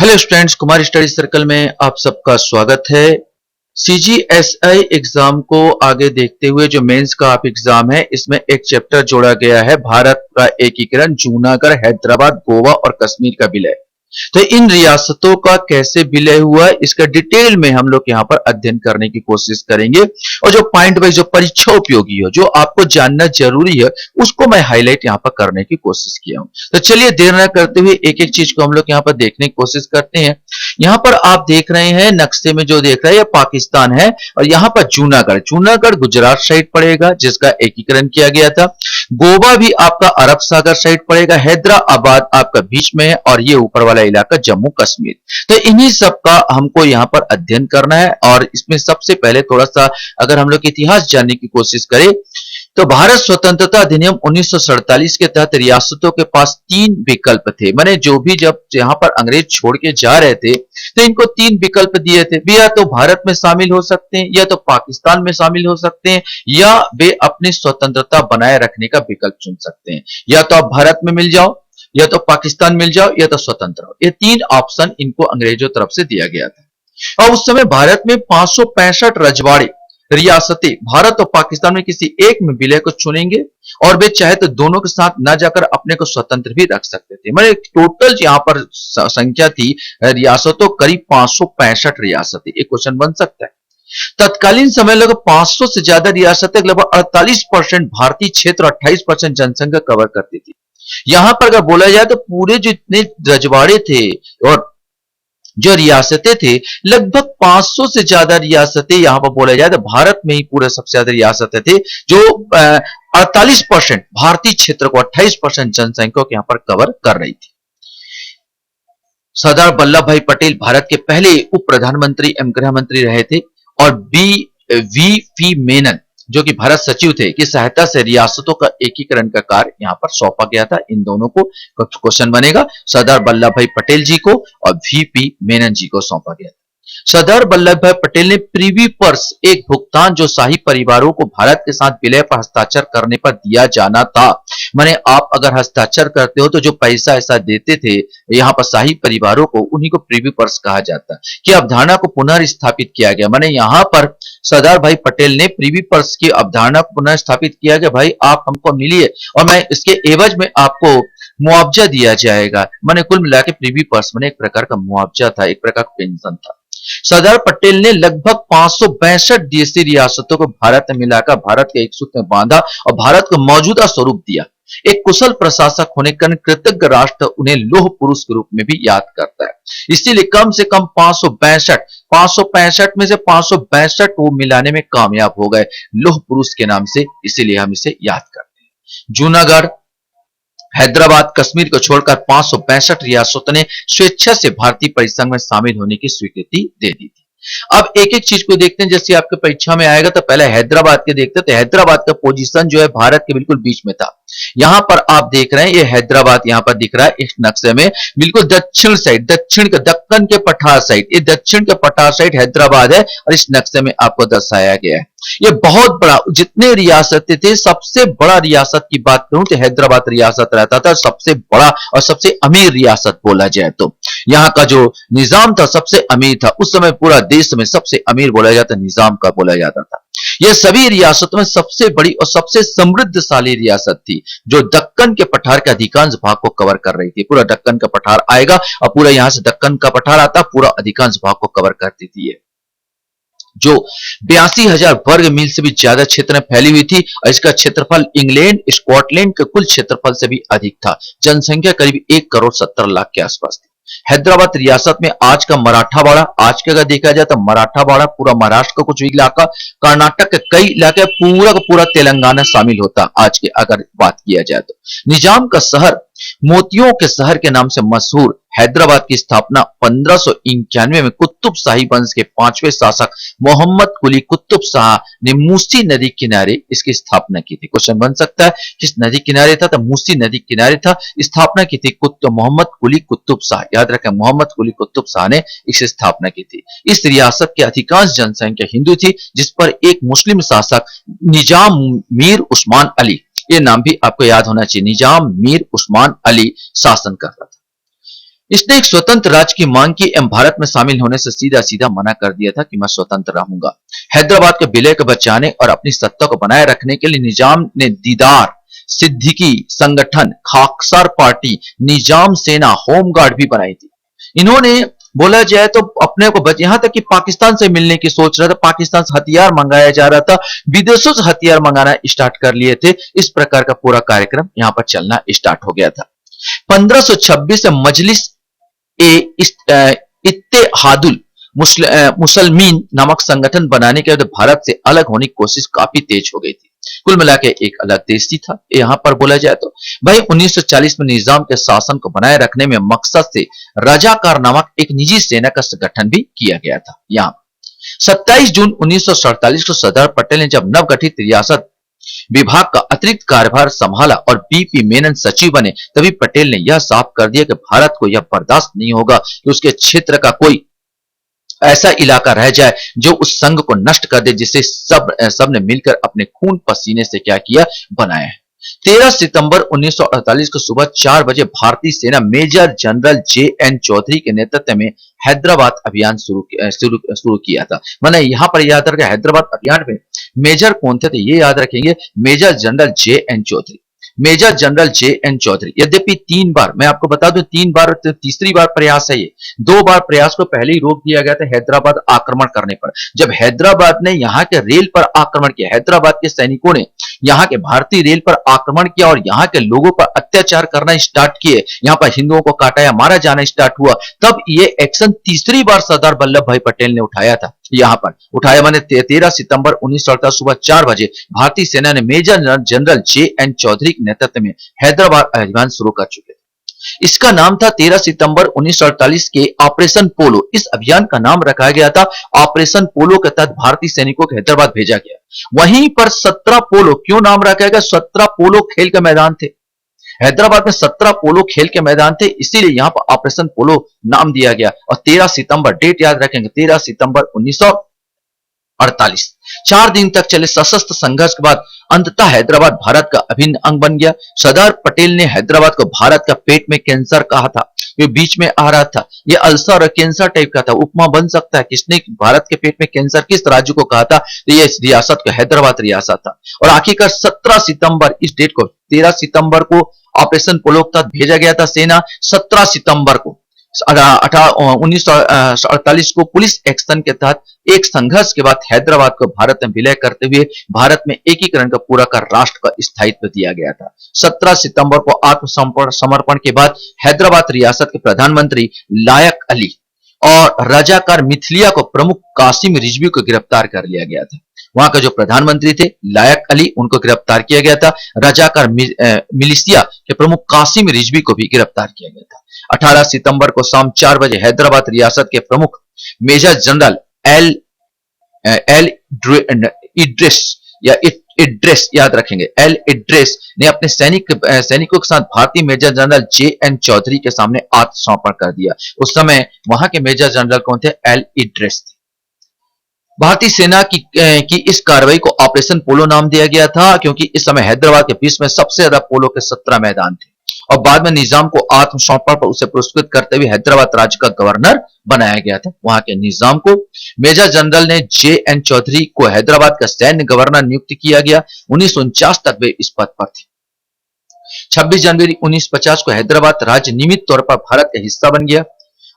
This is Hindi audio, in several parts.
Hello students, Kumar study circle में आप सबका स्वागत है। सीजीएसआई एग्जाम को आगे देखते हुए जो मेंस का आप एग्जाम है, इसमें एक चैप्टर जोड़ा गया है भारत का एकीकरण, जूनागढ़, हैदराबाद, गोवा और कश्मीर का विलय। तो इन रियासतों का कैसे विलय हुआ, इसका डिटेल में हम लोग यहाँ पर अध्ययन करने की कोशिश करेंगे और जो पॉइंट वाइज जो परीक्षा उपयोगी हो, जो आपको जानना जरूरी है, उसको मैं हाईलाइट यहाँ पर करने की कोशिश किया हूं। तो चलिए देर न करते हुए एक एक चीज को हम लोग यहाँ पर देखने की कोशिश करते हैं। यहाँ पर आप देख रहे हैं नक्शे में जो देख रहे हैं, पाकिस्तान है और यहाँ पर जूनागढ़ गुजरात साइड पड़ेगा, जिसका एकीकरण किया गया था। गोवा भी आपका अरब सागर साइड पड़ेगा, हैदराबाद आपका बीच में है और ये ऊपर वाला इलाका जम्मू कश्मीर। तो इन्हीं सब का हमको यहाँ पर अध्ययन करना है। और इसमें सबसे पहले थोड़ा सा अगर हम लोग इतिहास जानने की कोशिश करें तो भारत स्वतंत्रता अधिनियम 1947 के तहत रियासतों के पास 3 विकल्प थे। माने जो भी जब यहाँ पर अंग्रेज छोड़ के जा रहे थे तो इनको 3 विकल्प दिए थे, या तो भारत में शामिल हो सकते हैं, या तो पाकिस्तान में शामिल हो सकते हैं, या वे अपनी स्वतंत्रता बनाए रखने का विकल्प चुन सकते हैं। या तो आप भारत में मिल जाओ, या तो पाकिस्तान मिल जाओ, या तो स्वतंत्र हो। ये 3 ऑप्शन इनको अंग्रेजों तरफ से दिया गया था। और उस समय भारत में 565 रजवाड़े रियासतें भारत और पाकिस्तान में किसी एक में विलय को चुनेंगे और वे चाहे तो दोनों के साथ न जाकर अपने को स्वतंत्र भी रख सकते थे। मतलब टोटल यहाँ पर संख्या थी रियासतों करीब 565 रियासतें। एक क्वेश्चन बन सकता है। तत्कालीन समय लगभग 500 से ज्यादा रियासतें लगभग 48% भारतीय क्षेत्र, 28% जनसंख्या कवर करती थी। यहां पर अगर बोला जाए तो पूरे जितने रजवाड़े थे और जो रियासतें थे, लगभग 500 से ज्यादा रियासतें यहां पर बोला जाए तो भारत में ही पूरे सबसे ज्यादा रियासतें थे, जो 48% भारतीय क्षेत्र को, 28% जनसंख्या को यहां पर कवर कर रही थी। सरदार वल्लभ भाई पटेल भारत के पहले उप प्रधानमंत्री एवं गृह मंत्री रहे थे और वी मेनन जो कि भारत सचिव थे की सहायता से रियासतों का एकीकरण का कार्य यहां पर सौंपा गया था। इन दोनों को क्वेश्चन बनेगा, सरदार वल्लभ भाई पटेल जी को और वीपी मेनन जी को सौंपा गया था। सरदार वल्लभ भाई पटेल ने प्रीवी पर्स, एक भुगतान जो शाही परिवारों को भारत के साथ विलय पर हस्ताक्षर करने पर दिया जाना था। माने आप अगर हस्ताक्षर करते हो तो जो पैसा ऐसा देते थे यहाँ पर शाही परिवारों को, उन्हीं को प्रीवी पर्स कहा जाता है, कि अवधारणा को पुनर्स्थापित किया गया। माने यहाँ पर सरदार भाई पटेल ने प्रीवी पर्स की अवधारणा को पुनर्स्थापित किया कि भाई आप हमको मिलिए और मैं इसके एवज में आपको मुआवजा दिया जाएगा। माने कुल मिला के प्रीवी पर्स माने एक प्रकार का मुआवजा था, एक प्रकार का पेंशन था। सरदार पटेल ने लगभग 562 देशी रियासतों को भारत में मिलाकर भारत के एक सूत्र में बांधा और भारत को मौजूदा स्वरूप दिया। एक कुशल प्रशासक होने के कारण कृतज्ञ राष्ट्र उन्हें लौह पुरुष के रूप में भी याद करता है। इसीलिए कम से कम 565 में से 562 को मिलाने में कामयाब हो गए लौह पुरुष के नाम से, इसीलिए हम इसे याद करते हैं। जूनागढ़, हैदराबाद, कश्मीर को छोड़कर 562 रियासतों ने स्वेच्छा से भारतीय परिसंघ में शामिल होने की स्वीकृति दे दी थी। अब एक एक चीज को देखते हैं। जैसे आपके परीक्षा में आएगा तो पहले हैदराबाद के देखते हैं। तो हैदराबाद का पोजीशन जो है भारत के बिल्कुल बीच में था। यहां पर आप देख रहे हैं ये हैदराबाद यहां पर दिख रहा है इस नक्शे में, बिल्कुल दक्षिण साइड, दक्षिण के दक्कन के पठार साइड, ये दक्षिण के पठार साइड हैदराबाद है और इस नक्शे में आपको दर्शाया गया है। ये बहुत बड़ा, जितने रियासतें थे सबसे बड़ा रियासत की बात करूं तो हैदराबाद रियासत रहता था, सबसे बड़ा और सबसे अमीर रियासत बोला जाए तो। यहाँ का जो निजाम था सबसे अमीर था। उस समय पूरा देश में सबसे अमीर बोला जाता निजाम का बोला जाता था। यह सभी रियासतों में सबसे बड़ी और सबसे समृद्धशाली रियासत थी, जो दक्कन के पठार के अधिकांश भाग को कवर कर रही थी। पूरा दक्कन का पठार आएगा और पूरा यहां से दक्कन का पठार आता, पूरा अधिकांश भाग को कवर करती थी ये, जो 82,000 वर्ग मील से भी ज्यादा क्षेत्र में फैली हुई थी और इसका क्षेत्रफल इंग्लैंड, स्कॉटलैंड के कुल क्षेत्रफल से भी अधिक था। जनसंख्या करीब 1,70,00,000 के आसपास थी। हैदराबाद रियासत में आज का मराठावाड़ा, आज के अगर देखा जाए तो मराठावाड़ा पूरा महाराष्ट्र का कुछ इलाका, कर्नाटक के कई इलाके, पूरा का पूरा तेलंगाना शामिल होता आज के अगर बात किया जाए तो। निजाम का शहर मोतियों के शहर के नाम से मशहूर हैदराबाद की स्थापना 1591 में कुतुब शाही वंश के 5वें शासक मोहम्मद कुली कुतुब शाह ने मूसी नदी किनारे इसकी स्थापना की थी। क्वेश्चन बन सकता है किस नदी किनारे था, तो मूसी नदी किनारे था, स्थापना की थी मोहम्मद कुली कुतुब शाह। याद रखें, मोहम्मद कुली कुतुब शाह ने इसकी स्थापना की थी। इस रियासत की अधिकांश जनसंख्या हिंदू थी, जिस पर एक मुस्लिम शासक निजाम मीर उस्मान अली, ये नाम भी आपको याद होना चाहिए, निजाम मीर उस्मान अली शासन करता था। इसने एक स्वतंत्र राज्य की मांग की एवं भारत में शामिल होने से सीधा सीधा मना कर दिया था कि मैं स्वतंत्र रहूंगा। हैदराबाद के विलय को बचाने और अपनी सत्ता को बनाए रखने के लिए निजाम ने दीदार सिद्दीकी संगठन, खाकसार पार्टी, निजाम सेना, होमगार्ड भी बनाई थी। इन्होंने बोला जाए तो अपने को यहां तक कि पाकिस्तान से मिलने की सोच रहा था, पाकिस्तान से हथियार मंगाया जा रहा था, विदेशों से हथियार मंगाना स्टार्ट कर लिए थे। इस प्रकार का पूरा कार्यक्रम यहां पर चलना स्टार्ट हो गया था। 1526 में मजलिस इत्तेहादुल मुसलमीन नामक संगठन बनाने के बाद भारत से अलग होने की कोशिश काफी तेज हो गई थी। कुल मिला के एक अलग देश ही था यहां पर बोला जाए तो। भाई 1940 में निजाम के शासन को बनाए रखने में मकसद से रजाकार नामक एक निजी सेना का संगठन भी किया गया था। यहाँ 27 जून 1947 को सरदार पटेल ने जब नवगठित रियासत विभाग का अतिरिक्त कार्यभार संभाला और बीपी मेनन सचिव बने, तभी पटेल ने यह साफ कर दिया कि भारत को यह बर्दाश्त नहीं होगा कि उसके क्षेत्र का कोई ऐसा इलाका रह जाए जो उस संघ को नष्ट कर दे, जिसे सब ने मिलकर अपने खून पसीने से क्या किया, बनाया है। 13 सितंबर 1948 को सुबह 4 बजे भारतीय सेना मेजर जनरल जे.एन. चौधरी के नेतृत्व में हैदराबाद अभियान शुरू किया था। मैंने यहां पर याद रखा, हैदराबाद अभियान में मेजर कौन थे तो ये याद रखेंगे, major general J N. Chaudhary. Major general J N. Chaudhary यद्यपि 3 बार, मैं आपको बता दूं 3 बार, तीसरी बार प्रयास है ये। 2 बार प्रयास को पहले ही रोक दिया गया था हैदराबाद आक्रमण करने पर। जब हैदराबाद ने यहाँ के रेल पर आक्रमण किया, हैदराबाद के सैनिकों ने यहाँ के भारतीय रेल पर आक्रमण किया और यहाँ के लोगों पर अत्याचार करना स्टार्ट किए, यहाँ पर हिंदुओं को काटा या मारा जाना स्टार्ट हुआ, तब ये एक्शन तीसरी बार सरदार वल्लभ भाई पटेल ने उठाया था। यहाँ पर उठाया मैंने 13 सितंबर 1948 सुबह 4 बजे भारतीय सेना ने मेजर जनरल जे.एन. चौधरी के नेतृत्व में हैदराबाद अभियान शुरू कर चुके थे। इसका नाम था 13 सितंबर 1948 के ऑपरेशन पोलो। इस अभियान का नाम रखा गया था ऑपरेशन पोलो के तहत भारतीय सैनिकों को हैदराबाद भेजा गया। वहीं पर 17 पोलो क्यों नाम रखा गया, 17 पोलो खेल के मैदान थे। हैदराबाद में 17 पोलो खेल के मैदान थे, इसीलिए यहां पर ऑपरेशन पोलो नाम दिया गया। और 13 सितंबर डेट याद रखेंगे, 13 सितंबर 1948 4 दिन तक चले सशस्त्र संघर्ष के बाद अंततः हैदराबाद भारत का अभिन्न अंग बन गया। सरदार पटेल ने हैदराबाद को भारत का पेट में कैंसर कहा था, ये बीच में आ रहा था, ये अल्सर और कैंसर टाइप का था, उपमा बन सकता है। किसने भारत के पेट में कैंसर किस राज्य को कहा था, तो ये रियासत को हैदराबाद रियासत था। और आखिरकार 17 सितंबर इस डेट को, 13 सितंबर को ऑपरेशन पोलो के तहत भेजा गया था सेना, 17 सितंबर को 1948 को पुलिस एक्शन के तहत एक संघर्ष के बाद हैदराबाद को भारत में विलय करते हुए भारत में एकीकरण का पूरा का राष्ट्र का स्थायित्व दिया गया था। 17 सितंबर को आत्मसमर्पण के बाद हैदराबाद रियासत के प्रधानमंत्री लायक अली और रजाकार मिथिलिया को प्रमुख कासिम रिजवी को गिरफ्तार कर लिया गया था। वहां का जो प्रधानमंत्री थे लायक अली, उनको गिरफ्तार किया गया था। रजाकार मिलिशिया के प्रमुख कासिम रिजवी को भी गिरफ्तार किया गया था। 18 सितंबर को शाम 4 बजे हैदराबाद रियासत के प्रमुख मेजर जनरल एल इड्रेस या इड्रेस याद रखेंगे, एल इड्रेस ने अपने सैनिकों के साथ भारतीय मेजर जनरल जे.एन. चौधरी के सामने आत्मसमर्पण कर दिया। उस समय वहां के मेजर जनरल कौन थे, एल इड्रेस थे। भारतीय सेना की इस कार्रवाई को ऑपरेशन पोलो नाम दिया गया था, क्योंकि इस समय हैदराबाद के विश्व में सबसे ज्यादा पोलो के 17 मैदान थे। और बाद में निजाम को आत्मसमर्पण पर उसे पुरस्कृत करते हुए हैदराबाद राज्य का गवर्नर बनाया गया था। वहां के निजाम को मेजर जनरल ने जे.एन. चौधरी को हैदराबाद का सैन्य गवर्नर नियुक्त किया गया। 1949 तक वे इस पद पर थे। 26 जनवरी 1950 को हैदराबाद राज्य नियमित तौर पर भारत का हिस्सा बन गया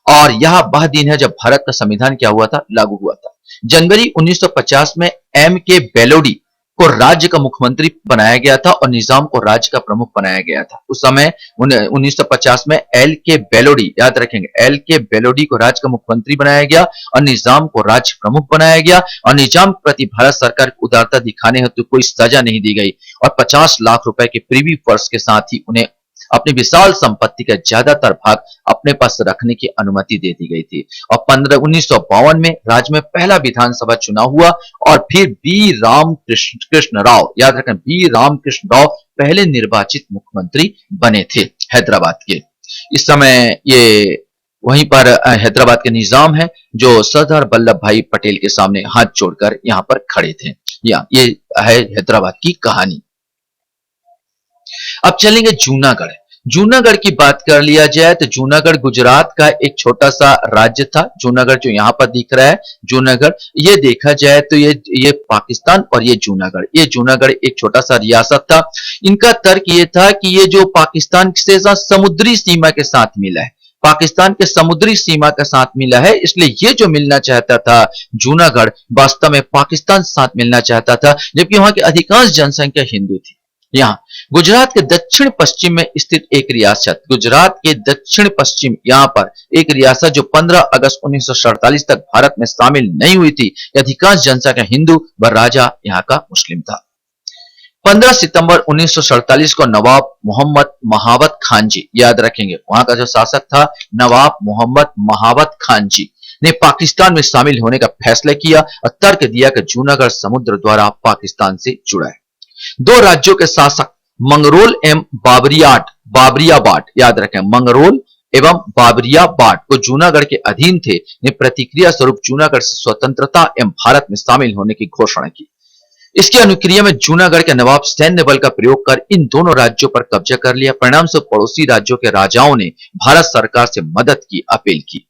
और यह वह दिन है जब भारत का संविधान क्या हुआ था, लागू हुआ था। जनवरी 1950 में M.K. बेलोडी को राज्य का मुख्यमंत्री बनाया गया था और निजाम को राज्य का प्रमुख बनाया गया था। उस समय 1950 में L.K. बेलोडी, याद रखेंगे, L.K. बेलोडी को राज्य का मुख्यमंत्री बनाया गया और निजाम को राज्य प्रमुख बनाया गया। और निजाम के प्रति भारत सरकार की उदारता दिखाने हेतु कोई सजा नहीं दी गई और 50 लाख रुपए के प्रीवी पर्स के साथ ही उन्हें अपनी विशाल संपत्ति का ज्यादातर भाग अपने पास रखने की अनुमति दे दी गई थी। और 1952 में राज्य में पहला विधानसभा चुनाव हुआ और फिर बी रामकृष्ण राव, याद रखें, बी रामकृष्ण राव पहले निर्वाचित मुख्यमंत्री बने थे हैदराबाद के। इस समय ये वहीं पर हैदराबाद के निजाम है जो सरदार वल्लभ भाई पटेल के सामने हाथ जोड़कर यहाँ पर खड़े थे। ये है हैदराबाद की कहानी। अब चलेंगे जूनागढ़। जूनागढ़ की बात कर लिया जाए तो जूनागढ़ गुजरात का एक छोटा सा राज्य था। जूनागढ़ जो यहाँ पर दिख रहा है, जूनागढ़, ये देखा जाए तो ये पाकिस्तान और ये जूनागढ़ एक छोटा सा रियासत था। इनका तर्क ये था कि ये जो पाकिस्तान से समुद्री सीमा के साथ मिला है, पाकिस्तान के समुद्री सीमा के साथ मिला है, इसलिए ये जो मिलना चाहता था जूनागढ़, वास्तव में पाकिस्तान के साथ मिलना चाहता था, जबकि वहां की अधिकांश जनसंख्या हिंदू थी। यहाँ गुजरात के दक्षिण पश्चिम में स्थित एक रियासत, गुजरात के दक्षिण पश्चिम यहाँ पर एक रियासत जो 15 अगस्त 1947 तक भारत में शामिल नहीं हुई थी, अधिकांश जनसंख्या हिंदू व राजा यहाँ का मुस्लिम था। 15 सितंबर 1947 को नवाब मोहम्मद महावत खान जी, याद रखेंगे, वहां का जो शासक था नवाब मोहम्मद महावत खान जी, ने पाकिस्तान में शामिल होने का फैसला किया और तर्क दिया कि जूनागढ़ समुद्र द्वारा पाकिस्तान से जुड़ा है। दो राज्यों के शासक मंगरोल एवं बाबरियाबाद, याद रखें, मंगरोल एवं बाबरियाबाद को जूनागढ़ के अधीन थे, ने प्रतिक्रिया स्वरूप जूनागढ़ से स्वतंत्रता एवं भारत में शामिल होने की घोषणा की। इसकी अनुक्रिया में जूनागढ़ के नवाब सैन्य बल का प्रयोग कर इन दोनों राज्यों पर कब्जा कर लिया। परिणाम से पड़ोसी राज्यों के राजाओं ने भारत सरकार से मदद की अपील की।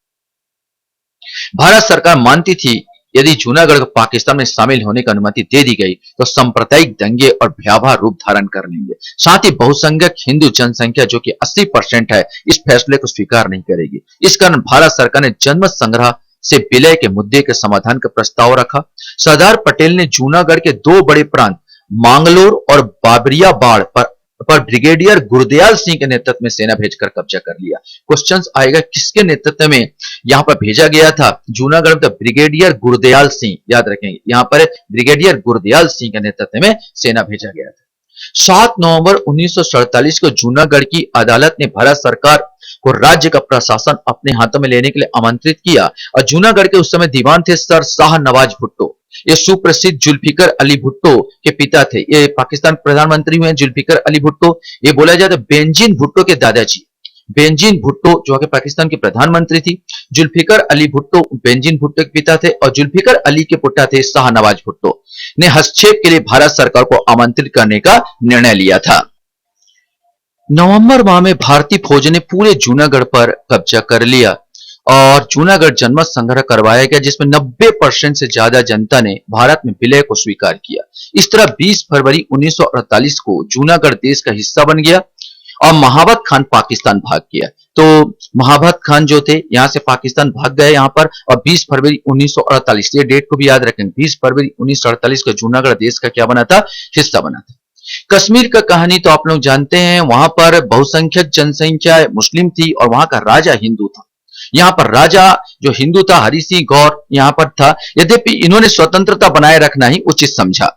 भारत सरकार मानती थी यदि जूनागढ़ को पाकिस्तान में शामिल होने की अनुमति दे दी गई तो सांप्रदायिक दंगे और भयावह रूप धारण कर लेंगे। साथ ही बहुसंख्यक हिंदू जनसंख्या जो कि 80% है, इस फैसले को स्वीकार नहीं करेगी। इस कारण भारत सरकार ने जनमत संग्रह से विलय के मुद्दे के समाधान का प्रस्ताव रखा। सरदार पटेल ने जूनागढ़ के दो बड़े प्रांत मांगलोर और बाबरियाबाद पर ब्रिगेडियर गुरदयाल सिंह के नेतृत्व में सेना भेजकर कब्जा कर लिया। क्वेश्चन आएगा किसके नेतृत्व में यहां पर भेजा गया था जूनागढ़ में? ब्रिगेडियर गुरदयाल सिंह, याद रखेंगे, यहां पर ब्रिगेडियर गुरदयाल सिंह के नेतृत्व में सेना भेजा गया था। 7 नवंबर 1947 को जूनागढ़ की अदालत ने भारत सरकार को राज्य का प्रशासन अपने हाथों में लेने के लिए आमंत्रित किया और जूनागढ़ के उस समय दीवान थे सर शाह नवाज भुट्टो। ये सुप्रसिद्ध जुल्फिकर अली भुट्टो के पिता थे। ये पाकिस्तान प्रधानमंत्री हुए जुल्फिकर अली भुट्टो। ये बोला जाता है बेंजीन भुट्टो के दादाजी, बेंजीन भुट्टो जो कि पाकिस्तान के प्रधानमंत्री थी। जुल्फिकर अली भुट्टो बेंजीन भुट्टो के पिता थे और जुल्फिकर अली के पुत्र थे शाह नवाज भुट्टो, ने हस्तक्षेप के लिए भारत सरकार को आमंत्रित करने का निर्णय लिया था। नवंबर माह में भारतीय फौज ने पूरे जूनागढ़ पर कब्जा कर लिया और जूनागढ़ जनमत संग्रह करवाया गया, जिसमें 90% से ज्यादा जनता ने भारत में विलय को स्वीकार किया। इस तरह 20 फरवरी 1948 को जूनागढ़ देश का हिस्सा बन गया और महावत खान पाकिस्तान भाग गया। तो महावत खान जो थे यहां से पाकिस्तान भाग गए यहां पर, और 20 फरवरी 1948, ये डेट को भी याद रखें, 20 फरवरी 1948 को जूनागढ़ देश का क्या बना था? हिस्सा बना था। कश्मीर का कहानी तो आप लोग जानते हैं, वहां पर बहुसंख्यक जनसंख्या मुस्लिम थी और वहां का राजा हिंदू था। यहाँ पर राजा जो हिंदू था हरि सिंह गौर यहाँ पर था। यद्यपि इन्होंने स्वतंत्रता बनाए रखना ही उचित समझा।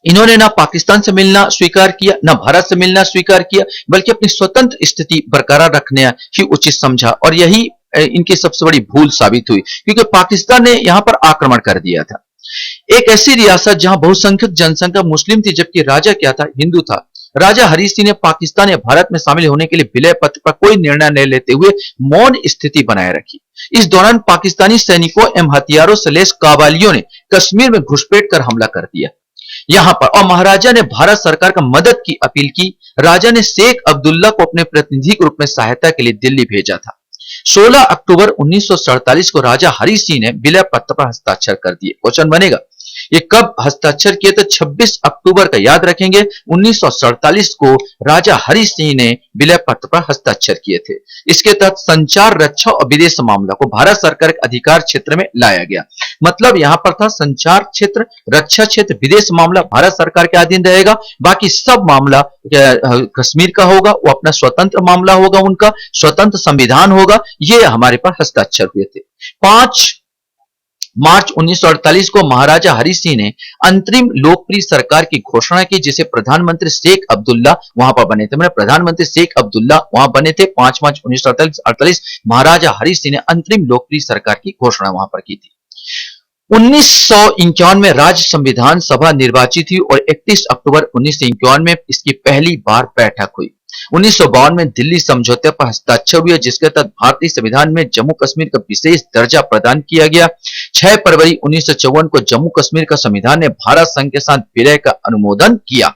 इन्होंने ना पाकिस्तान से मिलना स्वीकार किया, ना भारत से मिलना स्वीकार किया, बल्कि अपनी स्वतंत्र स्थिति बरकरार रखने ही उचित समझा और यही इनकी सबसे बड़ी भूल साबित हुई, क्योंकि पाकिस्तान ने यहाँ पर आक्रमण कर दिया था। एक ऐसी रियासत जहां बहुसंख्यक जनसंख्या मुस्लिम थी, जबकि राजा क्या था? हिंदू था। राजा हरि सिंह ने पाकिस्तान या भारत में शामिल होने के लिए विलय पत्र पर कोई निर्णय नहीं लेते हुए मौन स्थिति बनाए रखी। इस दौरान पाकिस्तानी सैनिकों एवं हथियारों से लैस काबालियों ने कश्मीर में घुसपैठ कर हमला कर दिया यहां पर, और महाराजा ने भारत सरकार का मदद की अपील की। राजा ने शेख अब्दुल्ला को अपने प्रतिनिधि के रूप में सहायता के लिए दिल्ली भेजा था। 16 अक्टूबर 1947 को राजा हरि सिंह ने विलय पत्र पर हस्ताक्षर कर दिए। क्वेश्चन बनेगा ये कब हस्ताक्षर किए? तो 26 अक्टूबर का, याद रखेंगे, 1947 को राजा हरि सिंह ने विलय पत्र पर हस्ताक्षर किए थे। इसके तहत संचार, रक्षा और विदेश मामला को भारत सरकार के अधिकार क्षेत्र में लाया गया। मतलब यहां पर था संचार क्षेत्र, रक्षा क्षेत्र, विदेश मामला भारत सरकार के अधीन रहेगा। बाकी सब मामला कश्मीर का होगा, वो अपना स्वतंत्र मामला होगा, उनका स्वतंत्र संविधान होगा। ये हमारे पर हस्ताक्षर हुए थे। 5 मार्च 1948 को महाराजा हरि सिंह ने अंतरिम लोकप्रिय सरकार की घोषणा की, जिसे प्रधानमंत्री शेख अब्दुल्ला वहां पर बने थे। मैंने प्रधानमंत्री शेख अब्दुल्ला वहां बने थे। 5 मार्च 1948 महाराजा हरि सिंह ने अंतरिम लोकप्रिय सरकार की घोषणा वहां पर की थी। 1951 में राज्य संविधान सभा निर्वाचित हुई और 31 अक्टूबर 1951 में इसकी पहली बार बैठक हुई। 1952 में दिल्ली समझौते पर हस्ताक्षर हुए, जिसके तहत भारतीय संविधान में जम्मू कश्मीर का विशेष दर्जा प्रदान किया गया। 6 फरवरी 1954 को जम्मू कश्मीर का संविधान ने भारत संघ के साथ विलय का अनुमोदन किया।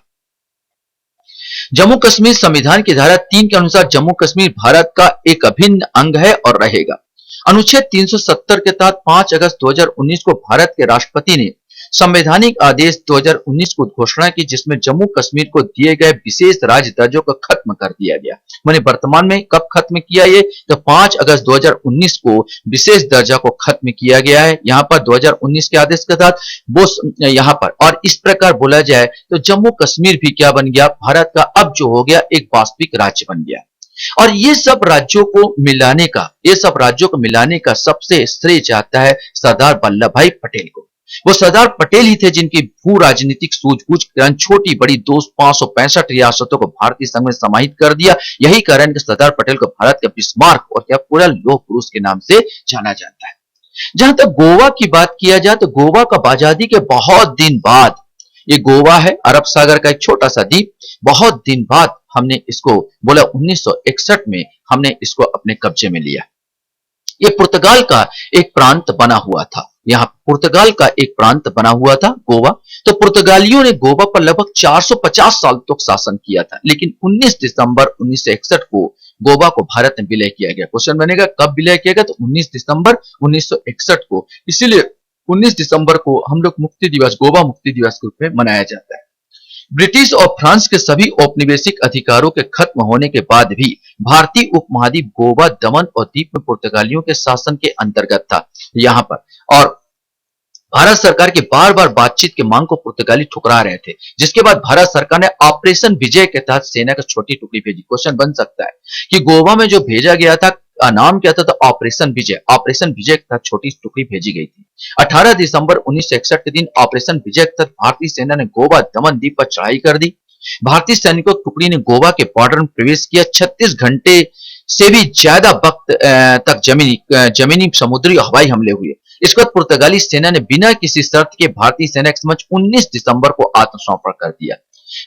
जम्मू कश्मीर संविधान की धारा 3 के अनुसार जम्मू कश्मीर भारत का एक अभिन्न अंग है और रहेगा। अनुच्छेद 370 के तहत 5 अगस्त 2019 को भारत के राष्ट्रपति ने संवैधानिक आदेश 2019 को घोषणा की, जिसमें जम्मू कश्मीर को दिए गए विशेष राज्य दर्जों को खत्म कर दिया गया। मैंने वर्तमान में कब खत्म किया ये, तो 5 अगस्त 2019 को विशेष दर्जा को खत्म किया गया है। यहाँ पर 2019 के आदेश के तहत वो यहाँ पर, और इस प्रकार बोला जाए तो जम्मू कश्मीर भी क्या बन गया, भारत का अब जो हो गया एक वास्तविक राज्य बन गया। और ये सब राज्यों को मिलाने का सबसे श्रेय जाता है सरदार वल्लभ भाई पटेल को। वो सरदार पटेल ही थे जिनकी भू राजनीतिक सूझबूझ के कारण छोटी बड़ी 565 रियासतों को भारतीय संघ में समाहित कर दिया। यही कारण कि सरदार पटेल को भारत का बिस्मार्क और क्या पूरा लौह पुरुष के नाम से जाना जाता है। जहां तक गोवा की बात किया जाए तो गोवा का आजादी के बहुत दिन बाद, ये गोवा है अरब सागर का एक छोटा सा द्वीप, बहुत दिन बाद हमने इसको बोला 1961 में हमने इसको अपने कब्जे में लिया। ये पुर्तगाल का एक प्रांत बना हुआ था, यहाँ पुर्तगाल का एक प्रांत बना हुआ था गोवा। तो पुर्तगालियों ने गोवा पर लगभग 450 साल तक शासन किया था, लेकिन 19 दिसंबर 1961 को गोवा को भारत में विलय किया गया। क्वेश्चन बनेगा कब विलय किया गया, तो 19 दिसंबर 1961 को। इसीलिए 19 दिसंबर को हम लोग मुक्ति दिवस, गोवा मुक्ति दिवस के रूप में मनाया जाता है। ब्रिटिश और फ्रांस के सभी औपनिवेशिक अधिकारों के खत्म होने के बाद भी भारतीय उपमहाद्वीप गोवा, दमन और दीप में पुर्तगालियों के शासन के अंतर्गत था यहाँ पर। और भारत सरकार की बार बार बातचीत की मांग को पुर्तगाली ठुकरा रहे थे, जिसके बाद भारत सरकार ने ऑपरेशन विजय के तहत सेना की छोटी टुकड़ी भेजी। क्वेश्चन बन सकता है कि गोवा में जो भेजा गया था नाम क्या था, तो ऑपरेशन विजय। ऑपरेशन विजय के तहत छोटी टुकड़ी भेजी गई थी। 18 दिसंबर 1961 के दिन ऑपरेशन विजय के तहत भारतीय सेना ने गोवा दमन द्वीप पर चढ़ाई कर दी। भारतीय सैनिकों की टुकड़ी ने गोवा के बॉर्डर में प्रवेश किया। 36 घंटे से भी ज्यादा वक्त तक जमीनी समुद्री और हवाई हमले हुए। इसके बाद पुर्तगाली सेना ने बिना किसी शर्त के भारतीय सेना के समक्ष 19 दिसंबर को आत्मसमर्पण कर दिया।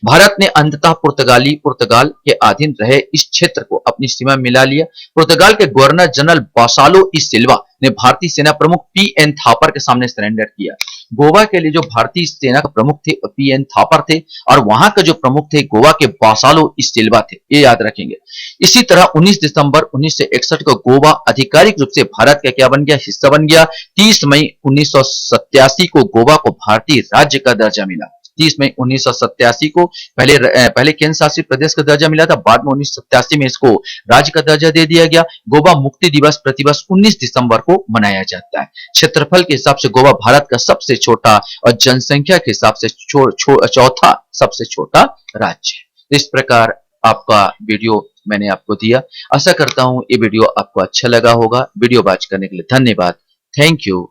भारत ने अंततः पुर्तगाल के अधीन रहे इस क्षेत्र को अपनी सीमा में मिला लिया। पुर्तगाल के गवर्नर जनरल बासालो ई सिल्वा ने भारतीय सेना प्रमुख पी.एन. थापर के सामने सरेंडर किया। गोवा के लिए जो भारतीय सेना के प्रमुख थे पी.एन. थापर थे, और वहां का जो प्रमुख थे गोवा के बासालो ई सिल्वा थे, ये याद रखेंगे। इसी तरह 19 दिसंबर 1961 को गोवा आधिकारिक रूप से भारत का क्या बन गया, हिस्सा बन गया। 30 मई 1987 को गोवा को भारतीय राज्य का दर्जा मिला। 30 मई 1987 को पहले केंद्र शासित प्रदेश का दर्जा मिला था, बाद में 1987 में इसको राज्य का दर्जा दे दिया गया। गोवा मुक्ति दिवस प्रतिवर्ष 19 दिसंबर को मनाया जाता है। क्षेत्रफल के हिसाब से गोवा भारत का सबसे छोटा और जनसंख्या के हिसाब से चौथा सबसे छोटा राज्य है। इस प्रकार आपका वीडियो मैंने आपको दिया। आशा करता हूं ये वीडियो आपको अच्छा लगा होगा। वीडियो वॉच करने के लिए धन्यवाद। Thank you.